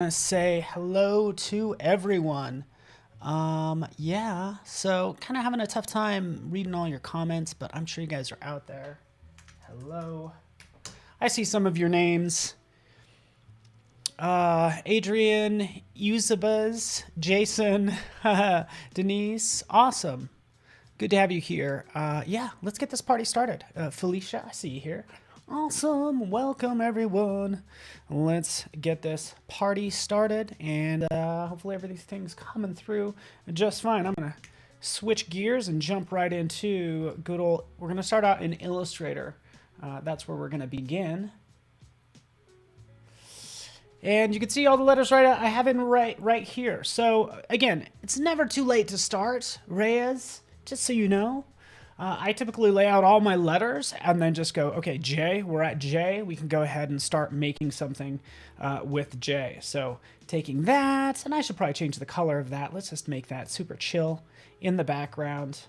To say hello to everyone. So kind of having a tough time reading all your comments, but I'm sure you guys are out there. Hello. I see some of your names. Adrian, Eusebas, Jason, Denise. Awesome. Good to have you here. Let's get this party started. Felicia, I see you here. Awesome. Welcome, everyone. Let's get this party started, and hopefully everything's coming through just fine. I'm going to switch gears and jump right into good old... We're going to start out in Illustrator. That's where we're going to begin. And you can see all the letters I have in right here. So, again, it's never too late to start, Reyes, just so you know. I typically lay out all my letters and then just go, okay, J, we're at J. We can go ahead and start making something with J. So taking that, and I should probably change the color of that. Let's just make that super chill in the background,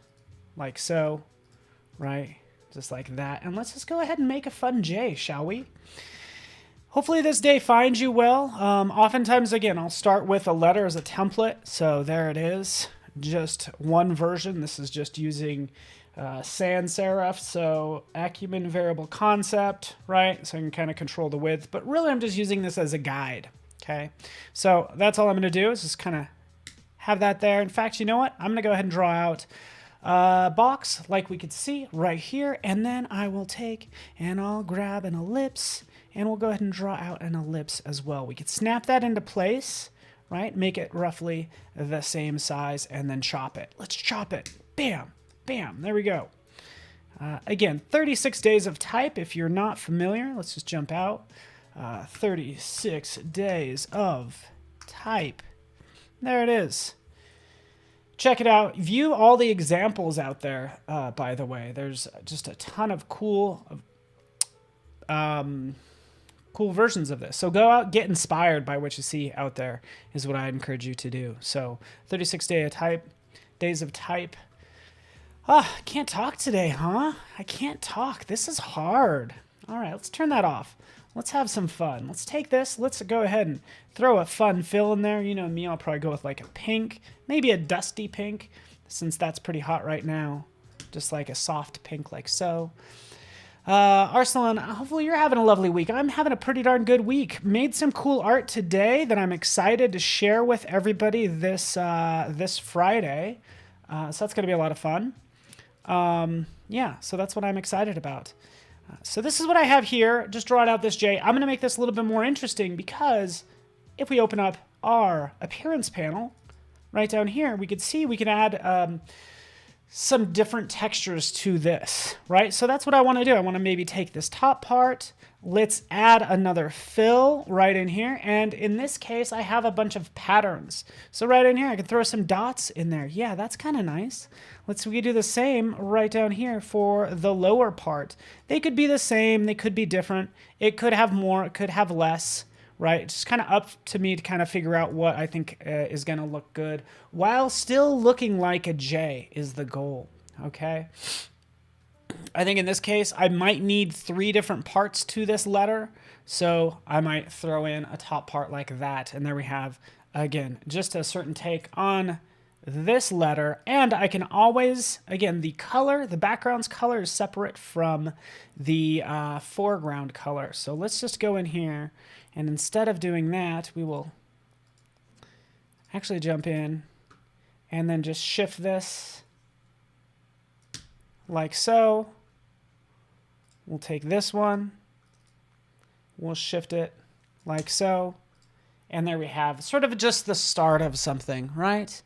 like so, right? Just like that. And let's just go ahead and make a fun J, shall we? Hopefully this day finds you well. Oftentimes, again, I'll start with a letter as a template. So there it is, just one version. This is just using sans serif, so Acumen variable concept, right? So I can kind of control the width, but really I'm just using this as a guide, okay? So that's all I'm going to do is just kind of have that there. In fact, you know what? I'm going to go ahead and draw out a box like we could see right here, and then I will take and I'll grab an ellipse, and we'll go ahead and draw out an ellipse as well. We could snap that into place, right? Make it roughly the same size, and then chop it. Let's chop it. Bam. Bam, there we go. Again, 36 days of type. If you're not familiar, let's just jump out. 36 days of type. There it is. Check it out. View all the examples out there, by the way. There's just a ton of cool versions of this. So go out, get inspired by what you see out there is what I encourage you to do. So 36 days of type. I can't talk today, huh? I can't talk. This is hard. All right, let's turn that off. Let's have some fun. Let's take this. Let's go ahead and throw a fun fill in there. You know me, I'll probably go with like a pink, maybe a dusty pink, since that's pretty hot right now. Just like a soft pink like so. Arsalan, hopefully you're having a lovely week. I'm having a pretty darn good week. Made some cool art today that I'm excited to share with everybody this Friday. So that's going to be a lot of fun. So that's what I'm excited about. So this is what I have here. Just drawing out this J. I'm going to make this a little bit more interesting because if we open up our appearance panel right down here, we could see we can add some different textures to this, right? So that's what I want to do. I want to maybe take this top part. Let's add another fill right in here. And in this case, I have a bunch of patterns. So right in here, I can throw some dots in there. Yeah, that's kind of nice. We could do the same right down here for the lower part. They could be the same. They could be different. It could have more. It could have less, right? It's just kind of up to me to kind of figure out what I think is going to look good while still looking like a J is the goal, okay? I think in this case, I might need 3 different parts to this letter. So I might throw in a top part like that. And there we have, again, just a certain take on this letter. And I can always, again, the background's color is separate from the foreground color. So let's just go in here. And instead of doing that, we will actually jump in and then just shift this like so. We'll take this one, we'll shift it like so, and there we have sort of just the start of something, right?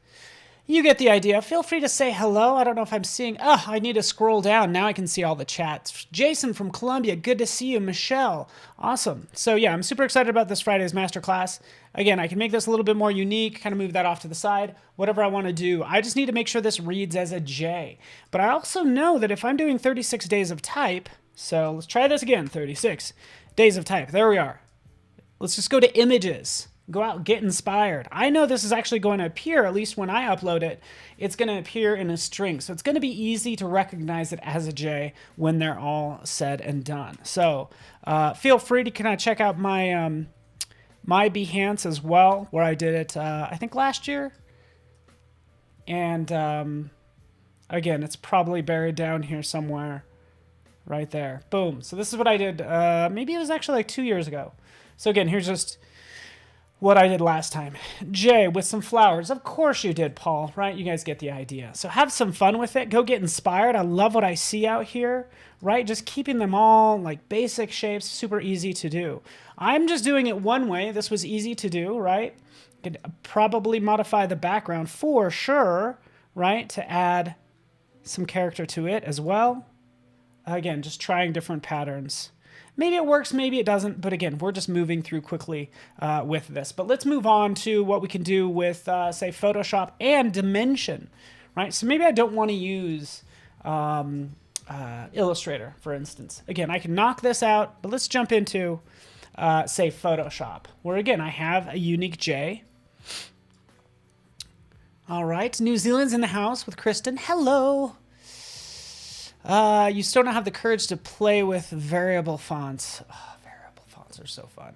You get the idea. Feel free to say hello. I don't know if I'm seeing... Oh, I need to scroll down. Now I can see all the chats. Jason from Colombia, good to see you. Michelle, awesome. So yeah, I'm super excited about this Friday's masterclass. Again, I can make this a little bit more unique, kind of move that off to the side, whatever I want to do. I just need to make sure this reads as a J. But I also know that if I'm doing 36 days of type, so let's try this again, 36 days of type. There we are. Let's just go to images. Go out, get inspired. I know this is actually going to appear, at least when I upload it, it's going to appear in a string. So it's going to be easy to recognize it as a J when they're all said and done. So feel free to kind of check out my my Behance as well, where I did it, I think last year. And again, it's probably buried down here somewhere. Right there. Boom. So this is what I did. Maybe it was actually like 2 years ago. So again, here's just what I did last time. J with some flowers. Of course you did, Paul, right? You guys get the idea. So have some fun with it. Go get inspired. I love what I see out here, right? Just keeping them all like basic shapes, super easy to do. I'm just doing it one way. This was easy to do, right? Could probably modify the background for sure, right? To add some character to it as well. Again, just trying different patterns. Maybe it works, maybe it doesn't, but again, we're just moving through quickly with this. But let's move on to what we can do with, say, Photoshop and Dimension, right? So maybe I don't want to use Illustrator, for instance. Again, I can knock this out, but let's jump into, say, Photoshop, where again, I have a unique J. All right, New Zealand's in the house with Kristen. Hello. You still don't have the courage to play with variable fonts. Oh, variable fonts are so fun.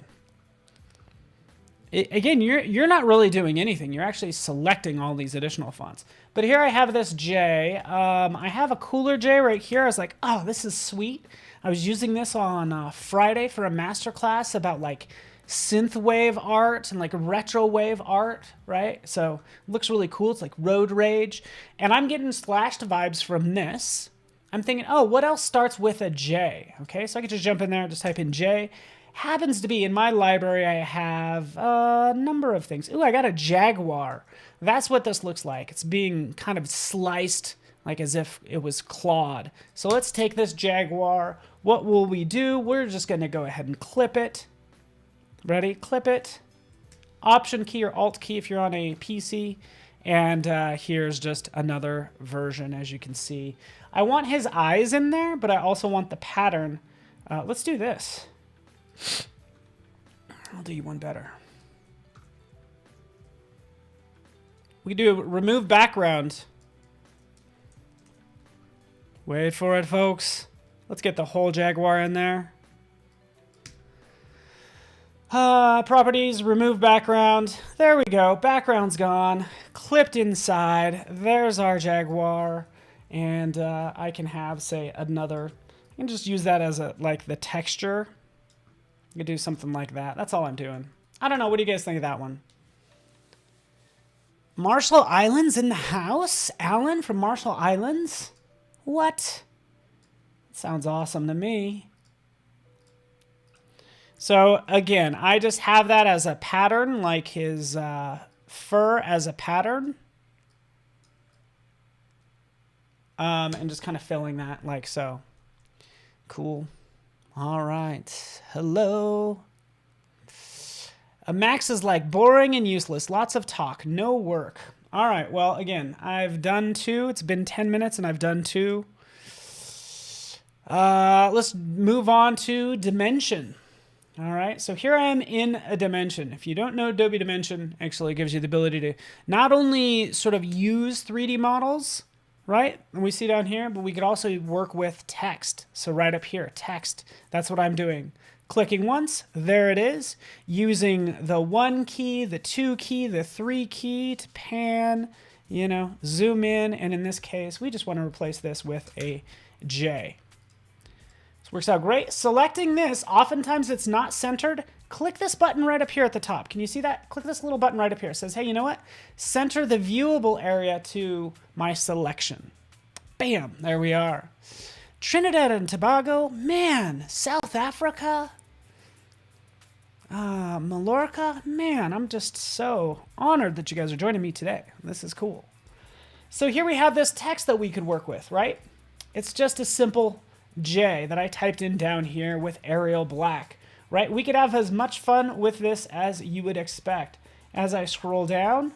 Again, you're not really doing anything. You're actually selecting all these additional fonts. But here I have this J. I have a cooler J right here. I was like, oh, this is sweet. I was using this on Friday for a masterclass about like synthwave art and like retro wave art, right? So it looks really cool. It's like road rage. And I'm getting Slashed vibes from this. I'm thinking, oh, what else starts with a J? Okay, so I can just jump in there and just type in J. Happens to be in my library, I have a number of things. Ooh, I got a jaguar. That's what this looks like. It's being kind of sliced like as if it was clawed. So let's take this jaguar. What will we do? We're just going to go ahead and clip it. Ready? Clip it. Option key or Alt key if you're on a PC. And here's just another version, as you can see. I want his eyes in there, but I also want the pattern. Let's do this. I'll do you one better. We do remove background. Wait for it, folks. Let's get the whole jaguar in there. Properties, remove background. There we go. Background's gone. Clipped inside. There's our jaguar. And I can have, say, another. I can just use that as like the texture. I could do something like that. That's all I'm doing. I don't know. What do you guys think of that one? Marshall Islands in the house? Alan from Marshall Islands? What? Sounds awesome to me. So again, I just have that as a pattern, like his fur as a pattern. And just kind of filling that like so. Cool. All right. Hello. Max is like boring and useless. Lots of talk, no work. All right. Well, again, I've done 2. It's been 10 minutes and I've done 2. Let's move on to Dimension. All right, so here I am in a Dimension. If you don't know Adobe Dimension, actually gives you the ability to not only sort of use 3D models, right? And we see down here, but we could also work with text. So right up here, text. That's what I'm doing. Clicking once, there it is. Using the 1 key, the 2 key, the 3 key to pan, you know, zoom in. And in this case, we just want to replace this with a J. This works out great. Selecting this, oftentimes it's not centered. Click this button right up here at the top. Can you see that? Click this little button right up here. It says, hey, you know what? Center the viewable area to my selection. Bam, there we are. Trinidad and Tobago, man, South Africa, Mallorca, man, I'm just so honored that you guys are joining me today. This is cool. So here we have this text that we could work with, right? It's just a simple J that I typed in down here with Arial Black, right? We could have as much fun with this as you would expect. As I scroll down,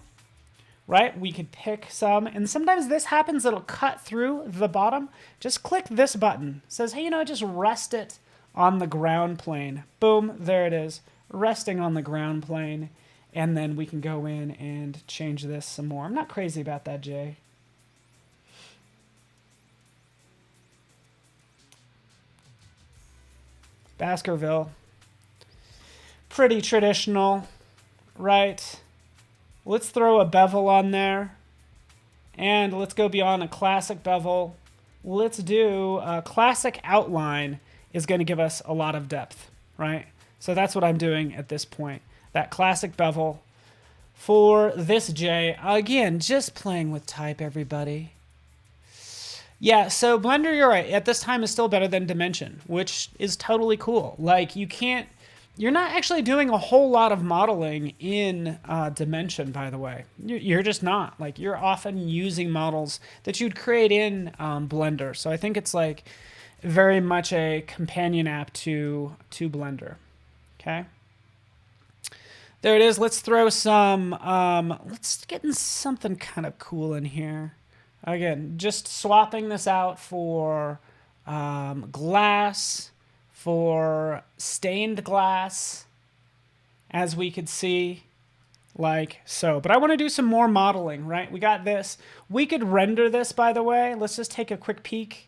right, we could pick some, and sometimes this happens, it'll cut through the bottom. Just click this button. It says, hey, you know, just rest it on the ground plane. Boom, there it is, resting on the ground plane. And then we can go in and change this some more. I'm not crazy about that, Jay. Baskerville. Pretty traditional, right? Let's throw a bevel on there. And let's go beyond a classic bevel. Let's do a classic outline is going to give us a lot of depth, right? So that's what I'm doing at this point. That classic bevel for this J. Again, just playing with type, everybody. Yeah, so Blender, you're right. At this time is still better than Dimension, which is totally cool. Like, you're not actually doing a whole lot of modeling in Dimension, by the way. You're just not. Like, you're often using models that you'd create in Blender. So I think it's like very much a companion app to Blender. Okay. There it is. Let's throw some, let's get in something kind of cool in here. Again, just swapping this out for glass, for stained glass, as we could see, like so. But I want to do some more modeling, right? We got this. We could render this, by the way. Let's just take a quick peek.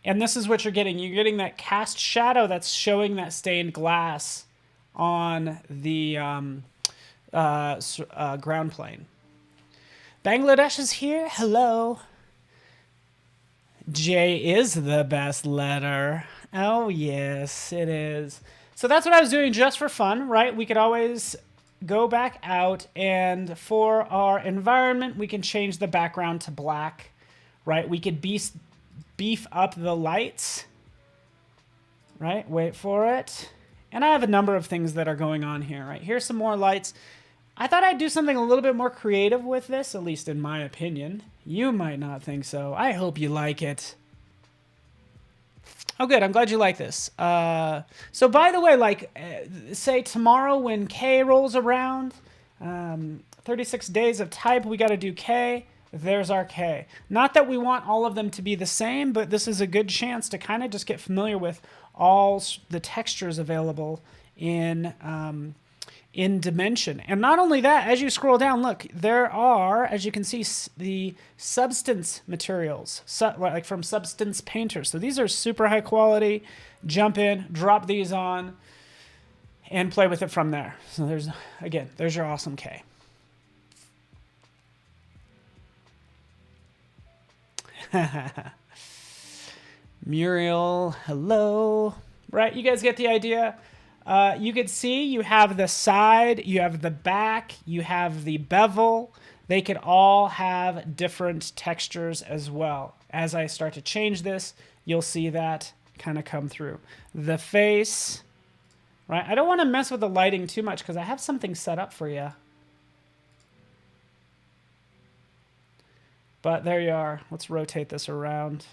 And this is what you're getting. You're getting that cast shadow that's showing that stained glass on the ground plane. Bangladesh is here. Hello. J is the best letter. Oh, yes, it is. So that's what I was doing just for fun, right? We could always go back out, and for our environment, we can change the background to black, right? We could beef up the lights, right? Wait for it. And I have a number of things that are going on here, right? Here's some more lights. I thought I'd do something a little bit more creative with this, at least in my opinion. You might not think so. I hope you like it. Oh, good. I'm glad you like this. So by the way, like, say tomorrow when K rolls around, 36 days of type, we got to do K. There's our K. Not that we want all of them to be the same, but this is a good chance to kind of just get familiar with all the textures available in Dimension. And not only that, as you scroll down, look, there are, as you can see, the substance materials, like from Substance Painter. So these are super high quality. Jump in, drop these on, and play with it from there. So there's your awesome K. Muriel, hello. Right, you guys get the idea. You could see you have the side, you have the back, you have the bevel. They could all have different textures as well. As I start to change this, you'll see that kind of come through. The face, right? I don't want to mess with the lighting too much because I have something set up for you. But there you are. Let's rotate this around.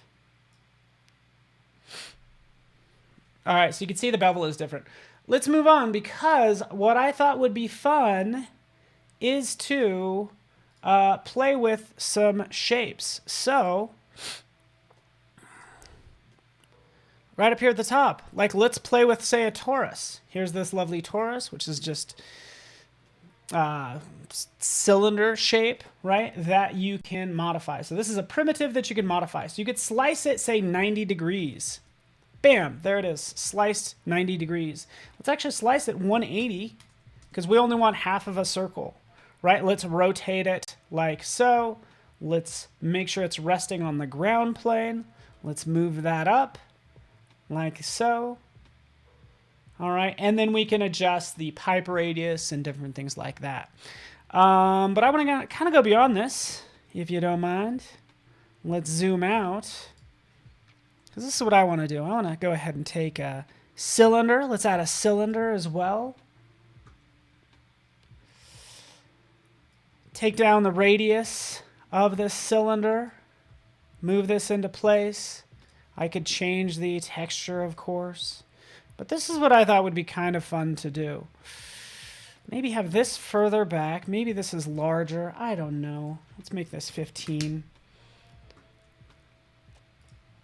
All right, so you can see the bevel is different. Let's move on, because what I thought would be fun is to play with some shapes. So right up here at the top, like, let's play with, say, a torus. Here's this lovely torus, which is just cylinder shape, right, that you can modify. So this is a primitive that you can modify. So you could slice it, say, 90 degrees. Bam, there it is, sliced 90 degrees. Let's actually slice it 180, because we only want half of a circle, right? Let's rotate it like so. Let's make sure it's resting on the ground plane. Let's move that up like so. All right, and then we can adjust the pipe radius and different things like that. But I want to kind of go beyond this, if you don't mind. Let's zoom out, because this is what I want to do. I want to go ahead and take a cylinder. Let's add a cylinder as well. Take down the radius of this cylinder. Move this into place. I could change the texture, of course. But this is what I thought would be kind of fun to do. Maybe have this further back. Maybe this is larger. I don't know. Let's make this 15.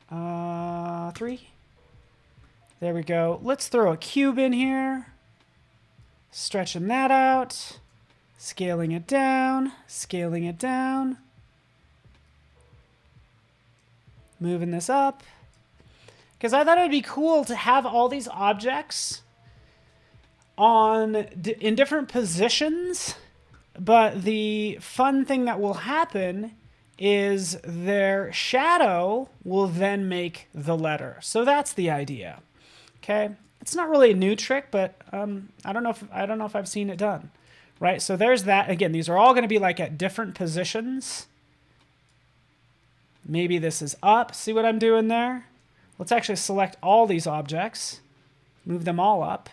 3. There we go. Let's throw a cube in here. Stretching that out. Scaling it down. Scaling it down. Moving this up. because I thought it would be cool to have all these objects in different positions, but the fun thing that will happen is their shadow will then make the letter. So that's the idea. Okay, it's not really a new trick, but I don't know if I've seen it done. Right, so there's that. Again, these are all going to be like at different positions. Maybe this is up. See what I'm doing there? Let's actually select all these objects. Move them all up.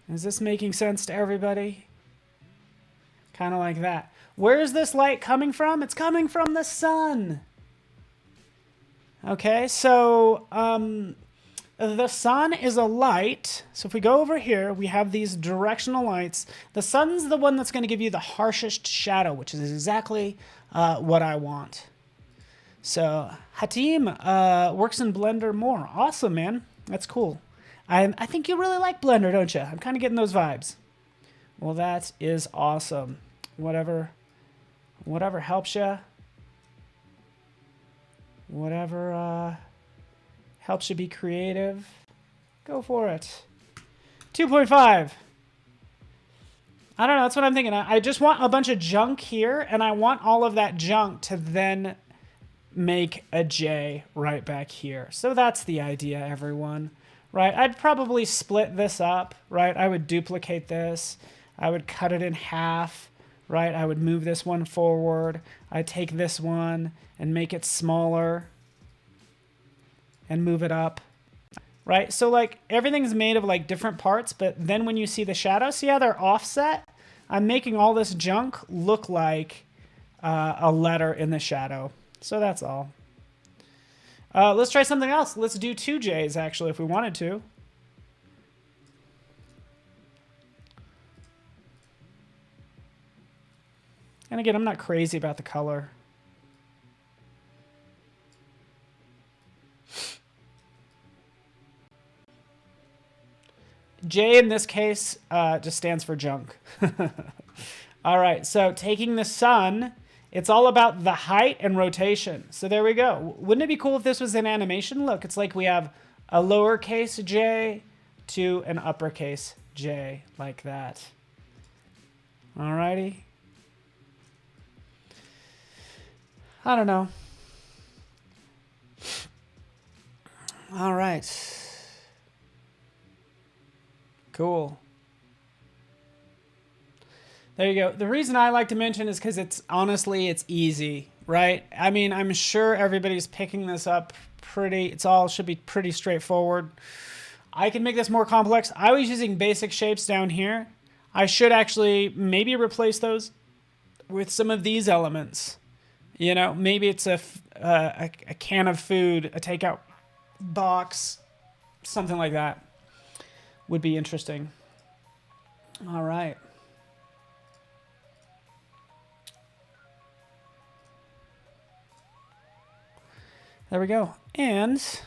Is this making sense to everybody? Kind of like that. Where is this light coming from? It's coming from the sun. Okay, so the sun is a light. So if we go over here, we have these directional lights. The sun's the one that's going to give you the harshest shadow, which is exactly what I want. So Hatim works in Blender more. Awesome, man. That's cool. I think you really like Blender, don't you? I'm kind of getting those vibes. Well, that is awesome. Whatever helps you. Whatever helps you be creative. Go for it. 2.5. I don't know. That's what I'm thinking. I just want a bunch of junk here, and I want all of that junk to then make a J right back here. So that's the idea, everyone. Right? I'd probably split this up, right? I would duplicate this. I would cut it in half, right? I would move this one forward. I'd take this one and make it smaller and move it up, right? So like everything's made of like different parts, but then when you see the shadows, see how they're offset? I'm making all this junk look like a letter in the shadow. So that's all. Let's try something else. Let's do 2 J's, actually, if we wanted to. And again, I'm not crazy about the color. J in this case just stands for junk. All right, so taking the sun... It's all about the height and rotation. So there we go. Wouldn't it be cool if this was an animation? Look, it's like we have a lowercase j to an uppercase j, like that. Alrighty. I don't know. All right. Cool. There you go. The reason I like to mention is because it's easy, right? I mean, I'm sure everybody's picking this up should be pretty straightforward. I can make this more complex. I was using basic shapes down here. I should actually maybe replace those with some of these elements. You know, maybe it's a can of food, a takeout box, something like that would be interesting. All right. There we go. And this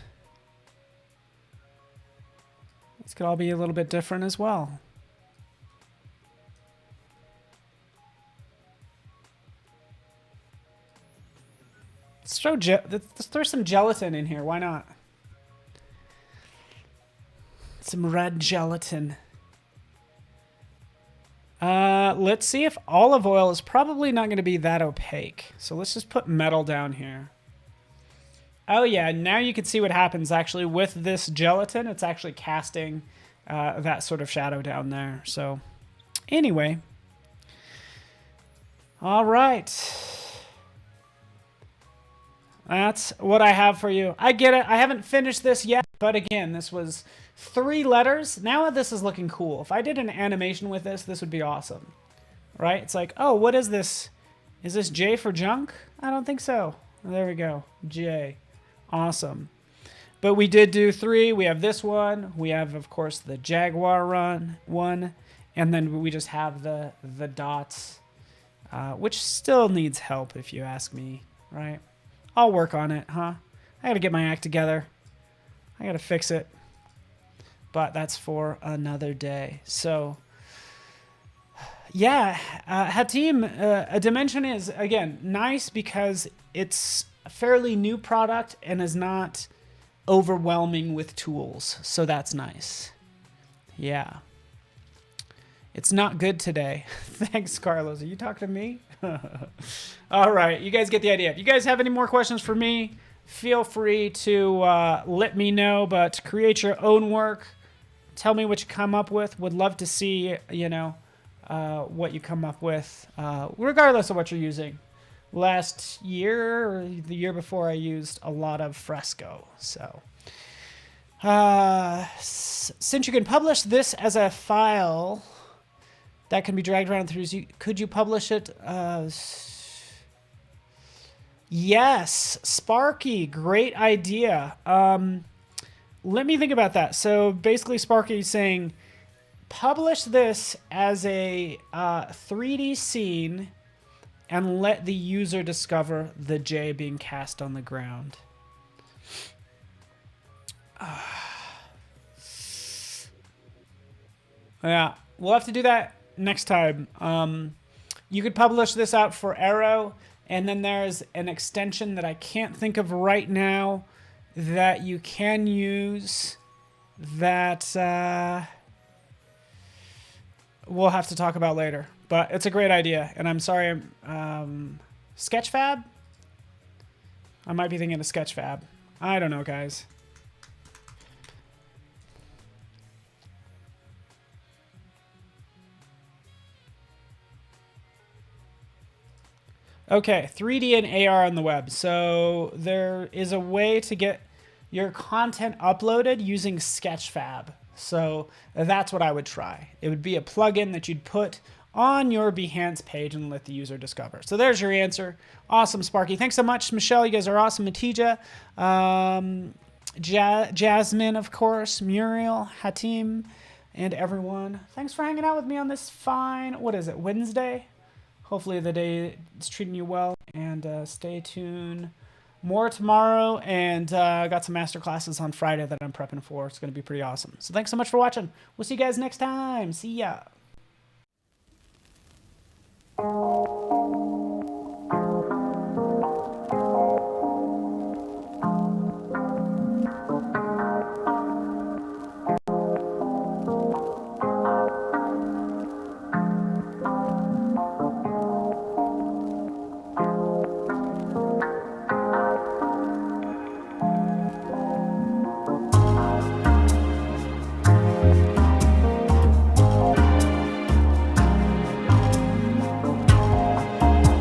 could all be a little bit different as well. Let's throw some gelatin in here. Why not? Some red gelatin. Let's see if olive oil is probably not going to be that opaque. So let's just put metal down here. Oh yeah, now you can see what happens actually with this gelatin. It's actually casting that sort of shadow down there. So anyway. All right. That's what I have for you. I get it. I haven't finished this yet. But again, this was 3 letters. Now this is looking cool. If I did an animation with this, this would be awesome. Right? It's like, oh, what is this? Is this J for junk? I don't think so. There we go. J. Awesome. But we did do 3. We have this one. We have, of course, the Jaguar one. And then we just have the dots, which still needs help, if you ask me. Right? I'll work on it, huh? I got to get my act together. I got to fix it. But that's for another day. So, yeah, Hatim, a dimension is, again, nice because it's a fairly new product and is not overwhelming with tools. So that's nice. Yeah. It's not good today. Thanks, Carlos. Are you talking to me? All right. You guys get the idea. If you guys have any more questions for me, feel free to let me know, but create your own work. Tell me what you come up with. Would love to see, what you come up with, regardless of what you're using. Last year or the year before, I used a lot of Fresco. So since you can publish this as a file that can be dragged around through, could you publish it? Yes, Sparky, great idea. Let me think about that. So basically Sparky is saying, publish this as a 3D scene and let the user discover the J being cast on the ground. Yeah, we'll have to do that next time. You could publish this out for Aero, and then there's an extension that I can't think of right now that you can use that we'll have to talk about later. But it's a great idea, and I'm sorry. Sketchfab? I might be thinking of Sketchfab. I don't know, guys. Okay, 3D and AR on the web. So there is a way to get your content uploaded using Sketchfab. So that's what I would try. It would be a plugin that you'd put on your Behance page and let the user discover. So there's your answer. Awesome, Sparky. Thanks so much, Michelle. You guys are awesome. Matija, Jasmine, of course, Muriel, Hatim, and everyone. Thanks for hanging out with me on this fine, what is it, Wednesday? Hopefully the day is treating you well, and stay tuned. More tomorrow, and I got some master classes on Friday that I'm prepping for. It's going to be pretty awesome. So thanks so much for watching. We'll see you guys next time. See ya.